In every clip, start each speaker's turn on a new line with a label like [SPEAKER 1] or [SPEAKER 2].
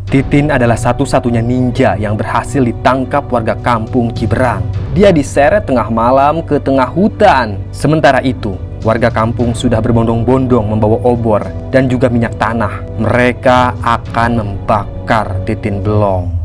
[SPEAKER 1] Titin adalah satu-satunya ninja yang berhasil ditangkap warga kampung Ciberang. Dia diseret tengah malam ke tengah hutan. Sementara itu, warga kampung sudah berbondong-bondong membawa obor dan juga minyak tanah. Mereka akan membakar Titin Belong.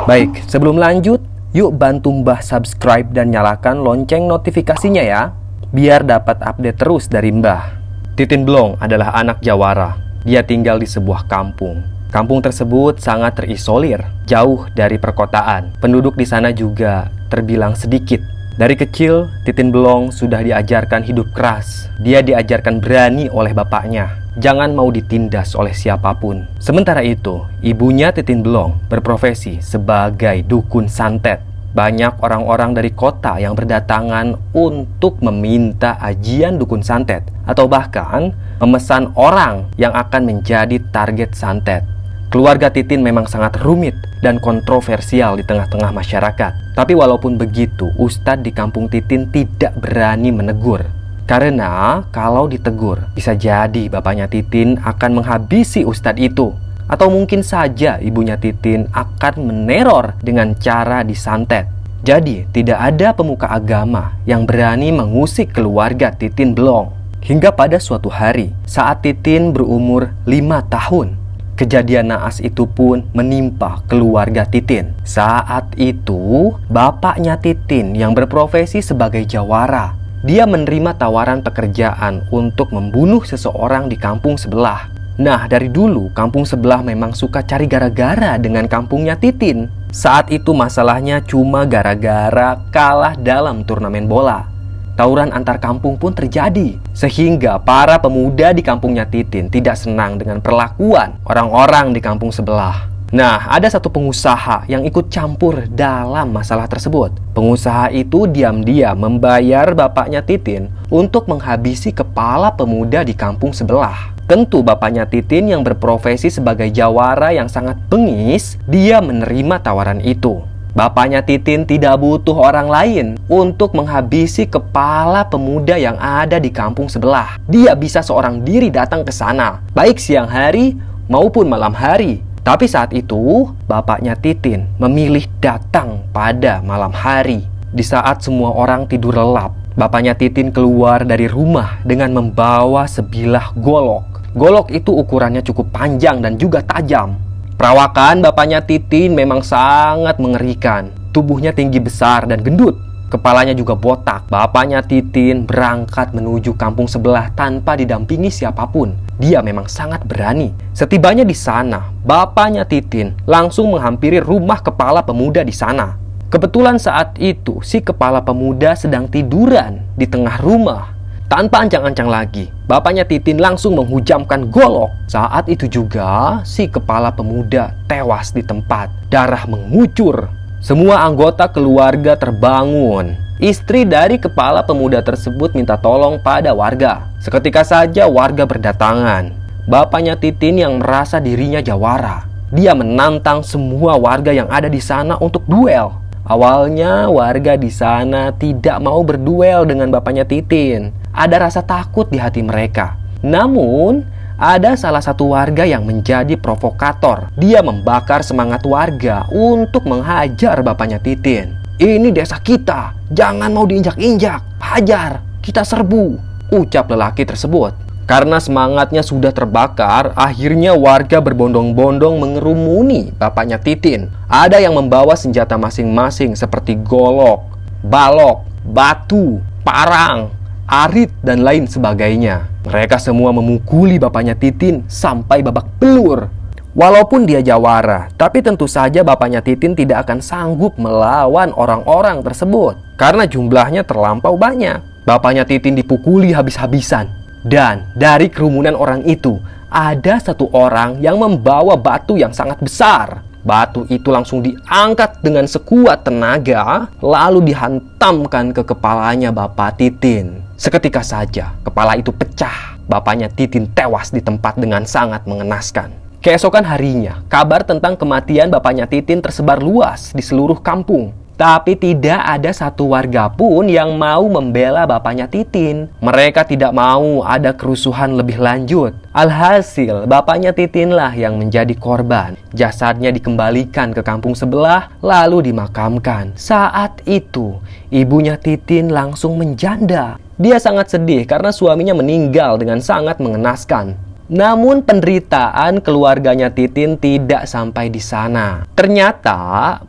[SPEAKER 1] Baik, sebelum lanjut, yuk bantu Mbah subscribe dan nyalakan lonceng notifikasinya ya, biar dapat update terus dari Mbah. Titin Belong adalah anak jawara. Dia tinggal di sebuah kampung. Kampung tersebut sangat terisolir, jauh dari perkotaan. Penduduk di sana juga terbilang sedikit. Dari kecil, Titin Belong sudah diajarkan hidup keras. Dia diajarkan berani oleh bapaknya. Jangan mau ditindas oleh siapapun. Sementara itu, ibunya Titin Belong berprofesi sebagai dukun santet. Banyak orang-orang dari kota yang berdatangan untuk meminta ajian dukun santet, atau bahkan memesan orang yang akan menjadi target santet. Keluarga Titin memang sangat rumit dan kontroversial di tengah-tengah masyarakat. Tapi walaupun begitu, Ustadz di kampung Titin tidak berani menegur. Karena kalau ditegur, bisa jadi bapaknya Titin akan menghabisi Ustadz itu. Atau mungkin saja ibunya Titin akan meneror dengan cara disantet. Jadi tidak ada pemuka agama yang berani mengusik keluarga Titin Belong. Hingga pada suatu hari, saat Titin berumur 5 tahun, kejadian naas itu pun menimpa keluarga Titin. Saat itu, bapaknya Titin yang berprofesi sebagai jawara, dia menerima tawaran pekerjaan untuk membunuh seseorang di kampung sebelah. Nah, dari dulu kampung sebelah memang suka cari gara-gara dengan kampungnya Titin. Saat itu masalahnya cuma gara-gara kalah dalam turnamen bola. Tawuran antar kampung pun terjadi, sehingga para pemuda di kampungnya Titin tidak senang dengan perlakuan orang-orang di kampung sebelah. Nah, ada satu pengusaha yang ikut campur dalam masalah tersebut. Pengusaha itu diam-diam membayar bapaknya Titin untuk menghabisi kepala pemuda di kampung sebelah. Tentu bapaknya Titin yang berprofesi sebagai jawara yang sangat bengis, dia menerima tawaran itu. Bapaknya Titin tidak butuh orang lain untuk menghabisi kepala pemuda yang ada di kampung sebelah. Dia bisa seorang diri datang ke sana, baik siang hari maupun malam hari. Tapi saat itu, bapaknya Titin memilih datang pada malam hari. Di saat semua orang tidur lelap, bapaknya Titin keluar dari rumah dengan membawa sebilah golok. Golok itu ukurannya cukup panjang dan juga tajam. Perawakan bapaknya Titin memang sangat mengerikan. Tubuhnya tinggi besar dan gendut. Kepalanya juga botak. Bapaknya Titin berangkat menuju kampung sebelah tanpa didampingi siapapun. Dia memang sangat berani. Setibanya di sana, bapaknya Titin langsung menghampiri rumah kepala pemuda di sana. Kebetulan saat itu, si kepala pemuda sedang tiduran di tengah rumah. Tanpa ancang-ancang lagi, bapaknya Titin langsung menghujamkan golok. Saat itu juga, si kepala pemuda tewas di tempat. Darah mengucur. Semua anggota keluarga terbangun. Istri dari kepala pemuda tersebut minta tolong pada warga. Seketika saja warga berdatangan. Bapaknya Titin yang merasa dirinya jawara. Dia menantang semua warga yang ada di sana untuk duel. Awalnya warga di sana tidak mau berduel dengan bapaknya Titin. Ada rasa takut di hati mereka. Namun, ada salah satu warga yang menjadi provokator. Dia membakar semangat warga untuk menghajar bapaknya Titin. Ini desa kita, jangan mau diinjak-injak. Hajar, kita serbu, ucap lelaki tersebut. Karena semangatnya sudah terbakar, akhirnya warga berbondong-bondong mengerumuni bapaknya Titin. Ada yang membawa senjata masing-masing seperti golok, balok, batu, parang, arit, dan lain sebagainya. Mereka semua memukuli bapaknya Titin sampai babak belur. Walaupun dia jawara, tapi tentu saja bapaknya Titin tidak akan sanggup melawan orang-orang tersebut karena jumlahnya terlampau banyak. Bapaknya Titin dipukuli habis-habisan. Dan dari kerumunan orang itu, ada satu orang yang membawa batu yang sangat besar. Batu itu langsung diangkat dengan sekuat tenaga, lalu dihantamkan ke kepalanya Bapak Titin. Seketika saja, kepala itu pecah. Bapaknya Titin tewas di tempat dengan sangat mengenaskan. Keesokan harinya, kabar tentang kematian bapaknya Titin tersebar luas di seluruh kampung. Tapi tidak ada satu warga pun yang mau membela bapaknya Titin. Mereka tidak mau ada kerusuhan lebih lanjut. Alhasil, bapaknya Titinlah yang menjadi korban. Jasadnya dikembalikan ke kampung sebelah, lalu dimakamkan. Saat itu, ibunya Titin langsung menjanda. Dia sangat sedih karena suaminya meninggal dengan sangat mengenaskan. Namun penderitaan keluarganya Titin tidak sampai di sana. Ternyata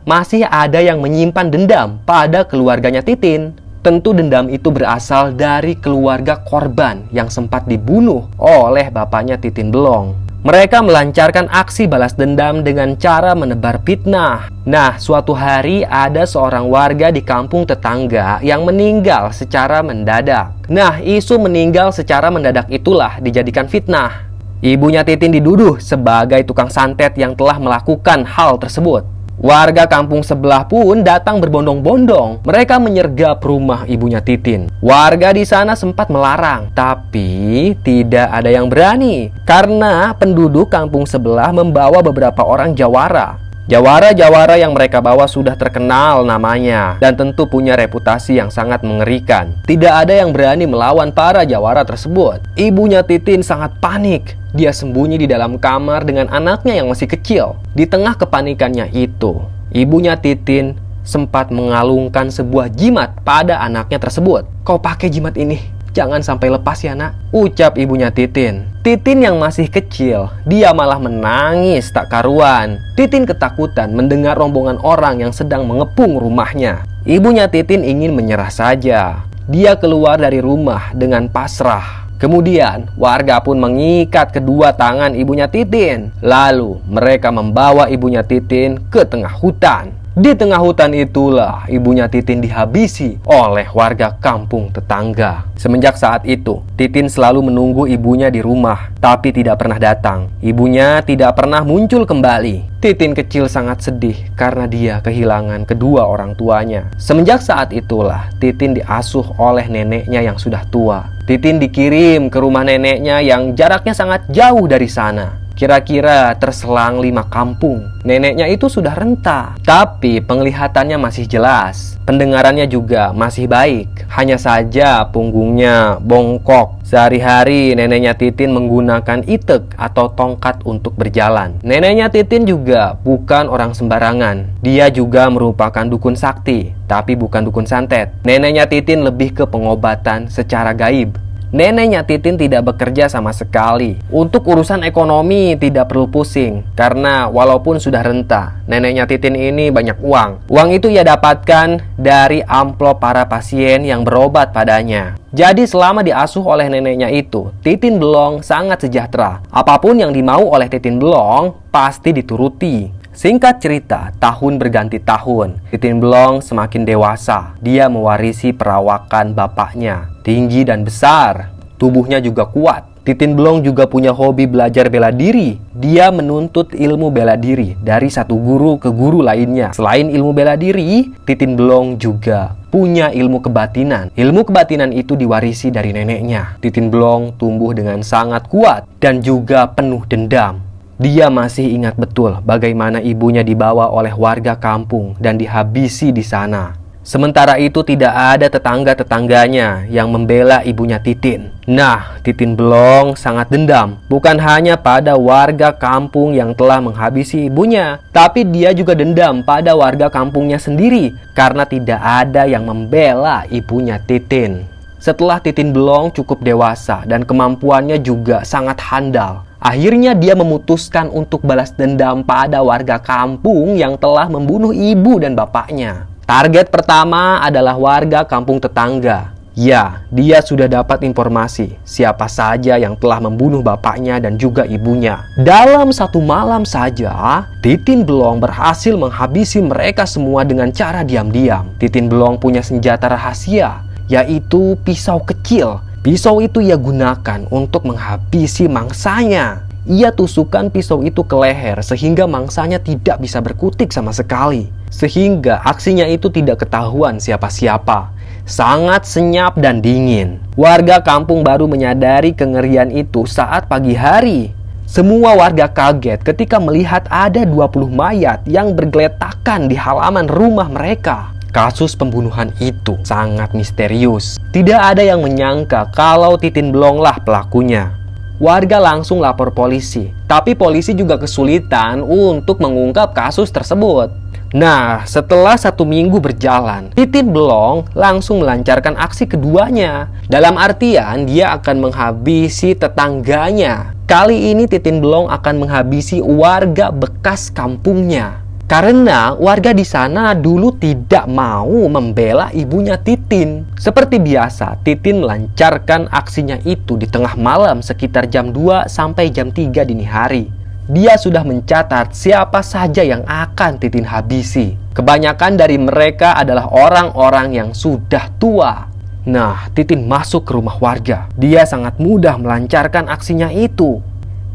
[SPEAKER 1] masih ada yang menyimpan dendam pada keluarganya Titin. Tentu dendam itu berasal dari keluarga korban yang sempat dibunuh oleh bapaknya Titin Belong. Mereka melancarkan aksi balas dendam dengan cara menebar fitnah. Nah, suatu hari ada seorang warga di kampung tetangga yang meninggal secara mendadak. Nah, isu meninggal secara mendadak itulah dijadikan fitnah. Ibunya Titin dituduh sebagai tukang santet yang telah melakukan hal tersebut. Warga kampung sebelah pun datang berbondong-bondong. Mereka menyergap rumah ibunya Titin. Warga di sana sempat melarang, tapi tidak ada yang berani karena penduduk kampung sebelah membawa beberapa orang jawara. Jawara-jawara yang mereka bawa sudah terkenal namanya dan tentu punya reputasi yang sangat mengerikan. Tidak ada yang berani melawan para jawara tersebut. Ibunya Titin sangat panik. Dia sembunyi di dalam kamar dengan anaknya yang masih kecil. Di tengah kepanikannya itu, ibunya Titin sempat mengalungkan sebuah jimat pada anaknya tersebut. "Kau pakai jimat ini, jangan sampai lepas ya nak," ucap ibunya Titin. Titin yang masih kecil, dia malah menangis tak karuan. Titin ketakutan mendengar rombongan orang yang sedang mengepung rumahnya. Ibunya Titin ingin menyerah saja. Dia keluar dari rumah dengan pasrah. Kemudian warga pun mengikat kedua tangan ibunya Titin. Lalu mereka membawa ibunya Titin ke tengah hutan. Di tengah hutan itulah ibunya Titin dihabisi oleh warga kampung tetangga. Semenjak saat itu, Titin selalu menunggu ibunya di rumah, tapi tidak pernah datang. Ibunya tidak pernah muncul kembali. Titin kecil sangat sedih karena dia kehilangan kedua orang tuanya. Semenjak saat itulah, Titin diasuh oleh neneknya yang sudah tua. Titin dikirim ke rumah neneknya yang jaraknya sangat jauh dari sana. Kira-kira terselang 5 kampung. Neneknya itu sudah renta, tapi penglihatannya masih jelas. Pendengarannya juga masih baik. Hanya saja punggungnya bongkok. Sehari-hari neneknya Titin menggunakan itek atau tongkat untuk berjalan. Neneknya Titin juga bukan orang sembarangan. Dia juga merupakan dukun sakti, tapi bukan dukun santet. Neneknya Titin lebih ke pengobatan secara gaib. Neneknya Titin tidak bekerja sama sekali. Untuk urusan ekonomi tidak perlu pusing, karena walaupun sudah renta, neneknya Titin ini banyak uang. Uang itu ia dapatkan dari amplop para pasien yang berobat padanya. Jadi selama diasuh oleh neneknya itu, Titin Belong sangat sejahtera. Apapun yang dimau oleh Titin Belong pasti dituruti. Singkat cerita, tahun berganti tahun. Titin Belong semakin dewasa. Dia mewarisi perawakan bapaknya. Tinggi dan besar. Tubuhnya juga kuat. Titin Belong juga punya hobi belajar bela diri. Dia menuntut ilmu bela diri dari satu guru ke guru lainnya. Selain ilmu bela diri, Titin Belong juga punya ilmu kebatinan. Ilmu kebatinan itu diwarisi dari neneknya. Titin Belong tumbuh dengan sangat kuat dan juga penuh dendam. Dia masih ingat betul bagaimana ibunya dibawa oleh warga kampung dan dihabisi di sana. Sementara itu tidak ada tetangga-tetangganya yang membela ibunya Titin. Nah, Titin Belong sangat dendam. Bukan hanya pada warga kampung yang telah menghabisi ibunya, tapi dia juga dendam pada warga kampungnya sendiri karena tidak ada yang membela ibunya Titin. Setelah Titin Belong cukup dewasa dan kemampuannya juga sangat handal, akhirnya dia memutuskan untuk balas dendam pada warga kampung yang telah membunuh ibu dan bapaknya. Target pertama adalah warga kampung tetangga. Ya, dia sudah dapat informasi siapa saja yang telah membunuh bapaknya dan juga ibunya. Dalam satu malam saja, Titin Belong berhasil menghabisi mereka semua dengan cara diam-diam. Titin Belong punya senjata rahasia, yaitu pisau kecil. Pisau itu ia gunakan untuk menghabisi mangsanya. Ia tusukkan pisau itu ke leher sehingga mangsanya tidak bisa berkutik sama sekali. Sehingga aksinya itu tidak ketahuan siapa-siapa. Sangat senyap dan dingin. Warga kampung baru menyadari kengerian itu saat pagi hari. Semua warga kaget ketika melihat ada 20 mayat yang bergeletakan di halaman rumah mereka. Kasus pembunuhan itu sangat misterius. Tidak ada yang menyangka kalau Titin Blong lah pelakunya. Warga langsung lapor polisi, tapi polisi juga kesulitan untuk mengungkap kasus tersebut. Nah, setelah 1 minggu berjalan, Titin Blong langsung melancarkan aksi keduanya. Dalam artian, dia akan menghabisi tetangganya. Kali ini Titin Blong akan menghabisi warga bekas kampungnya. Karena warga di sana dulu tidak mau membela ibunya Titin. Seperti biasa, Titin melancarkan aksinya itu di tengah malam sekitar jam 2 sampai jam 3 dini hari. Dia sudah mencatat siapa saja yang akan Titin habisi. Kebanyakan dari mereka adalah orang-orang yang sudah tua. Nah, Titin masuk ke rumah warga. Dia sangat mudah melancarkan aksinya itu.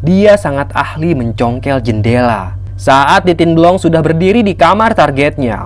[SPEAKER 1] Dia sangat ahli mencongkel jendela. Saat Titin Blong sudah berdiri di kamar targetnya,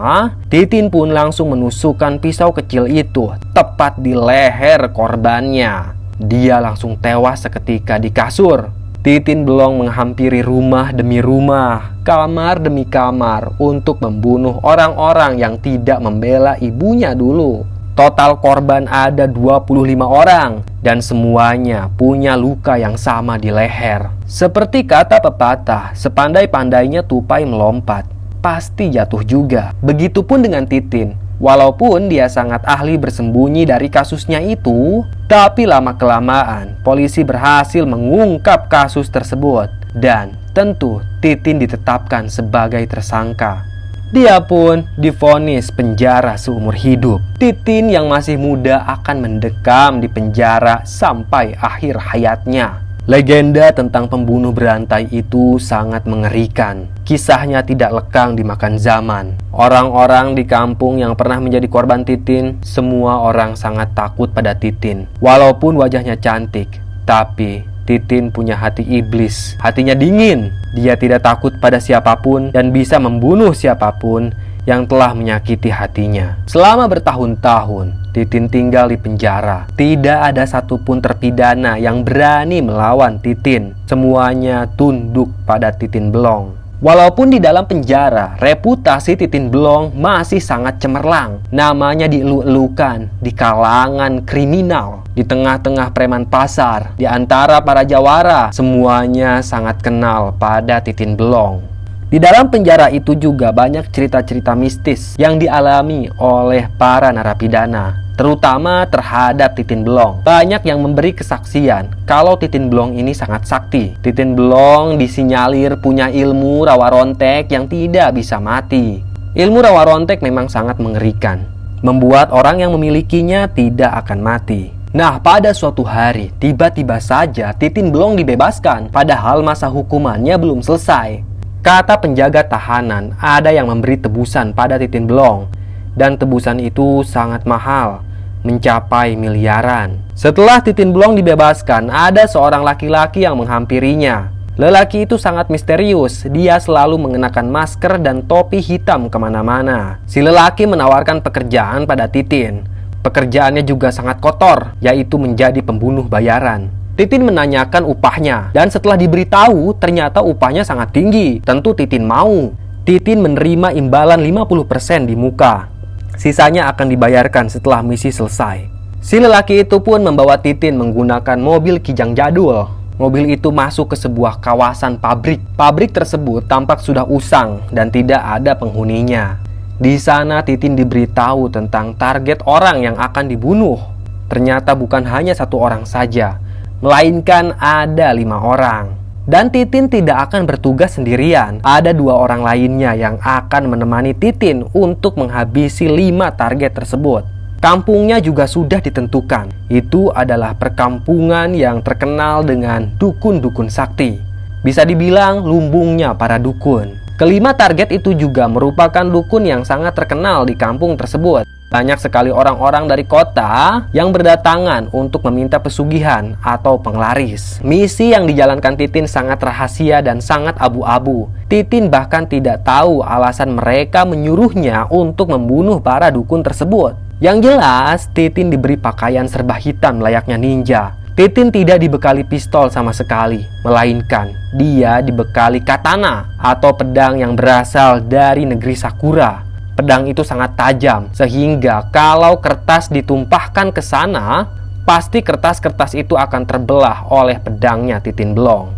[SPEAKER 1] Titin pun langsung menusukkan pisau kecil itu tepat di leher korbannya. Dia langsung tewas seketika di kasur. Titin Blong menghampiri rumah demi rumah, kamar demi kamar untuk membunuh orang-orang yang tidak membela ibunya dulu. Total korban ada 25 orang dan semuanya punya luka yang sama di leher. Seperti kata pepatah, sepandai-pandainya tupai melompat, pasti jatuh juga. Begitupun dengan Titin. Walaupun dia sangat ahli bersembunyi dari kasusnya itu, tapi lama-kelamaan polisi berhasil mengungkap kasus tersebut. Dan tentu Titin ditetapkan sebagai tersangka. Dia pun divonis penjara seumur hidup. Titin yang masih muda akan mendekam di penjara sampai akhir hayatnya. Legenda tentang pembunuh berantai itu sangat mengerikan. Kisahnya tidak lekang dimakan zaman. Orang-orang di kampung yang pernah menjadi korban Titin, semua orang sangat takut pada Titin. Walaupun wajahnya cantik, tapi Titin punya hati iblis. Hatinya dingin. Dia tidak takut pada siapapun dan bisa membunuh siapapun yang telah menyakiti hatinya. Selama bertahun-tahun, Titin tinggal di penjara. Tidak ada satupun terpidana yang berani melawan Titin. Semuanya tunduk pada Titin Blong. Walaupun di dalam penjara, reputasi Titin Blong masih sangat cemerlang. Namanya dielu-elukan di kalangan kriminal, di tengah-tengah preman pasar, di antara para jawara. Semuanya sangat kenal pada Titin Blong. Di dalam penjara itu juga banyak cerita-cerita mistis yang dialami oleh para narapidana, terutama terhadap Titin Blong. Banyak yang memberi kesaksian kalau Titin Blong ini sangat sakti. Titin Blong disinyalir punya ilmu rawa rontek yang tidak bisa mati. Ilmu rawa rontek memang sangat mengerikan, membuat orang yang memilikinya tidak akan mati. Nah, pada suatu hari, tiba-tiba saja Titin Blong dibebaskan, padahal masa hukumannya belum selesai. Kata penjaga tahanan, ada yang memberi tebusan pada Titin Blong, dan tebusan itu sangat mahal, mencapai miliaran. Setelah Titin Blong dibebaskan, ada seorang laki-laki yang menghampirinya. Lelaki itu sangat misterius. Dia selalu mengenakan masker dan topi hitam kemana-mana. Si lelaki menawarkan pekerjaan pada Titin. Pekerjaannya juga sangat kotor, yaitu menjadi pembunuh bayaran. Titin menanyakan upahnya, dan setelah diberitahu ternyata upahnya sangat tinggi. Tentu Titin mau. Titin menerima imbalan 50% di muka. Sisanya akan dibayarkan setelah misi selesai. Si lelaki itu pun membawa Titin menggunakan mobil kijang jadul. Mobil itu masuk ke sebuah kawasan pabrik. Pabrik tersebut tampak sudah usang dan tidak ada penghuninya. Di sana Titin diberitahu tentang target orang yang akan dibunuh. Ternyata bukan hanya 1 orang saja, melainkan ada 5 orang. Dan Titin tidak akan bertugas sendirian. Ada 2 orang lainnya yang akan menemani Titin untuk menghabisi 5 target tersebut. Kampungnya juga sudah ditentukan. Itu adalah perkampungan yang terkenal dengan dukun-dukun sakti. Bisa dibilang lumbungnya para dukun. Kelima target itu juga merupakan dukun yang sangat terkenal di kampung tersebut. Banyak sekali orang-orang dari kota yang berdatangan untuk meminta pesugihan atau penglaris. Misi yang dijalankan Titin sangat rahasia dan sangat abu-abu. Titin bahkan tidak tahu alasan mereka menyuruhnya untuk membunuh para dukun tersebut. Yang jelas, Titin diberi pakaian serba hitam layaknya ninja. Titin tidak dibekali pistol sama sekali, melainkan dia dibekali katana atau pedang yang berasal dari negeri Sakura. Pedang itu sangat tajam, sehingga kalau kertas ditumpahkan ke sana, pasti kertas-kertas itu akan terbelah oleh pedangnya Titin Blong.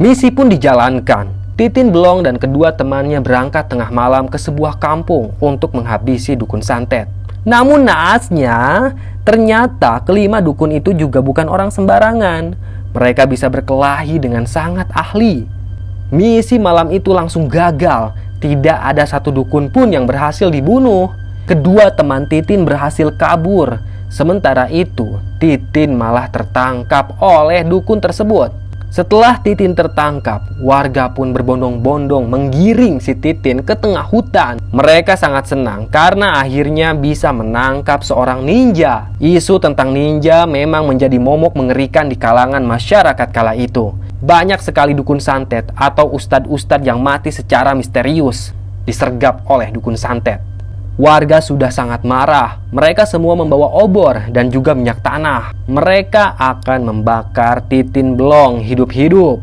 [SPEAKER 1] Misi pun dijalankan. Titin Blong dan kedua temannya berangkat tengah malam ke sebuah kampung untuk menghabisi dukun santet. Namun naasnya, ternyata kelima dukun itu juga bukan orang sembarangan. Mereka bisa berkelahi dengan sangat ahli. Misi malam itu langsung gagal. Tidak ada satu dukun pun yang berhasil dibunuh. Kedua teman Titin berhasil kabur. Sementara itu, Titin malah tertangkap oleh dukun tersebut. Setelah Titin tertangkap, warga pun berbondong-bondong menggiring si Titin ke tengah hutan. Mereka sangat senang karena akhirnya bisa menangkap seorang ninja. Isu tentang ninja memang menjadi momok mengerikan di kalangan masyarakat kala itu. Banyak sekali dukun santet atau ustadz-ustadz yang mati secara misterius disergap oleh dukun santet. Warga sudah sangat marah. Mereka semua membawa obor dan juga minyak tanah. Mereka akan membakar Titin Blong hidup-hidup.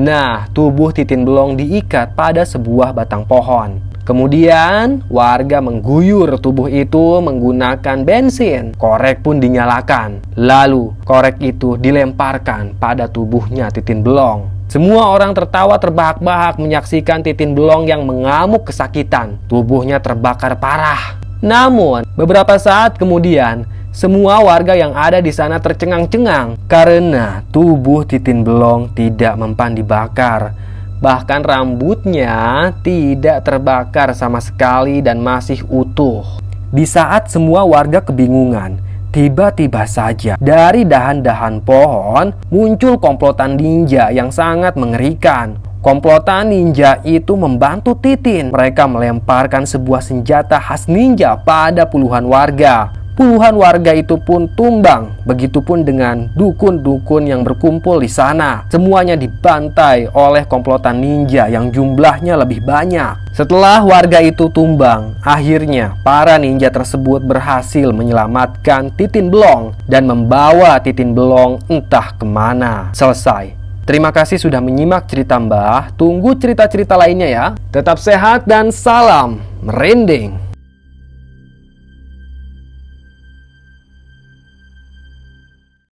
[SPEAKER 1] Nah, tubuh Titin Blong diikat pada sebuah batang pohon. Kemudian, warga mengguyur tubuh itu menggunakan bensin. Korek pun dinyalakan. Lalu, korek itu dilemparkan pada tubuhnya Titin Blong. Semua orang tertawa terbahak-bahak menyaksikan Titin Blong yang mengamuk kesakitan. Tubuhnya terbakar parah. Namun, beberapa saat kemudian, semua warga yang ada di sana tercengang-cengang karena tubuh Titin Blong tidak mempan dibakar. Bahkan rambutnya tidak terbakar sama sekali dan masih utuh. Di saat semua warga kebingungan, tiba-tiba saja dari dahan-dahan pohon muncul komplotan ninja yang sangat mengerikan. Komplotan ninja itu membantu Titin. Mereka melemparkan sebuah senjata khas ninja pada puluhan warga. Puluhan warga itu pun tumbang. Begitupun dengan dukun-dukun yang berkumpul di sana. Semuanya dibantai oleh komplotan ninja yang jumlahnya lebih banyak. Setelah warga itu tumbang, akhirnya para ninja tersebut berhasil menyelamatkan Titin Blong dan membawa Titin Blong entah kemana. Selesai. Terima kasih sudah menyimak cerita Mbah. Tunggu cerita-cerita lainnya ya. Tetap sehat dan salam merinding.